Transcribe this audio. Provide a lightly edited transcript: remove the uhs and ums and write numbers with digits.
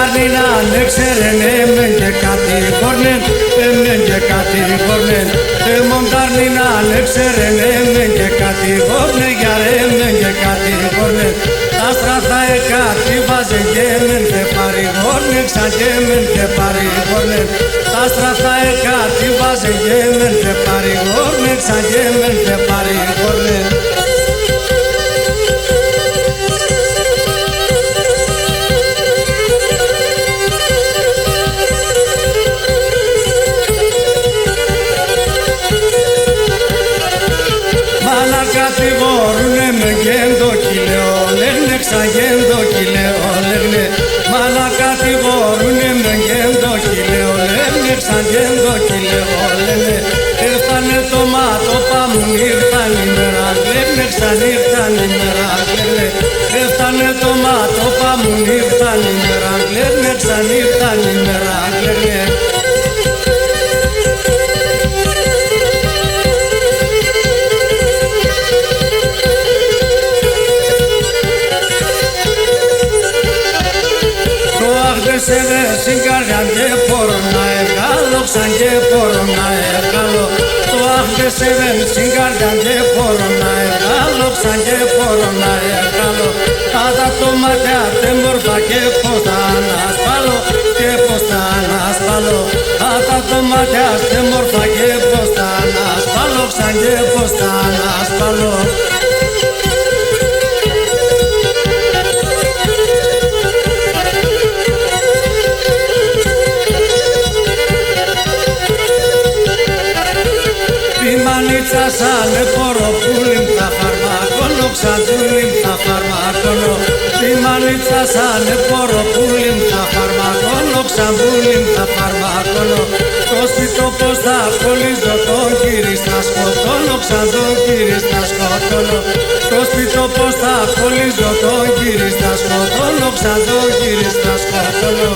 Μοντάρνινα ναι ξέρενε μεν και κάτι χόρνεν, μεν και κάτι χόρνεν. Μοντάρνινα ναι ξέρενε μεν και κάτι χόρνεν, για ρε μεν και κάτι χόρνεν. Τα στραθά κάτι βάζε και μεν και πάρει χόρνεν, ξα και μεν και πάρει χόρνεν. Τα στραθά κάτι βάζε και μεν και πάρει χόρνεν, ξα και μεν και πάρει χόρνεν. Κατηγορούνε με γέντο κυλαιό, λέγνε ξαγέντο κυλαιό, λέγνε. Μάνα κατηγορούνε με γέντο κυλαιό, λέγνε ξαγέντο κυλαιό, λέγνε. Ήρθανε το μάτωπα μου, ήρθαν η μέρα, λέγνε ξανήρθαν η μέρα, λέγνε. Ήρθανε το μάτωπα μου, ήρθαν η μέρα, λέγνε ξανήρθαν η μέρα, λέγνε. Σε δε συγκάρια και μπορώ να βγάλω, ξαν και μπορώ να βγάλω. Το άχτεσαι δε συγκάρια και μπορώ να βγάλω, ξαν και μπορώ να βγάλω. Άτα το μάτια τε μόρφα και πως θα ανασπάλω, και πως θα ανασπάλω. Άτα το μάτια τε μόρφα και πως θα ανασπάλω, ξαν και πως θα ανασπάλω. Μανίτσα σαν ποροπούλιν θα φαρμακώνω, ξαντούλιν θα φαρμακώνω. Τη μανίτσα σαν ποροπούλιν θα φαρμακώνω, ξαντούλιν θα φαρμακώνω. Το σπιτό πως θα κολλήσω τον κύρι θα σκοτώνω, ξαντών κύρι θα σκοτώνω. Το σπιτό πως θα κολλήσω τον κύρι θα σκοτώνω, ξαντών κύρι θα σκοτώνω.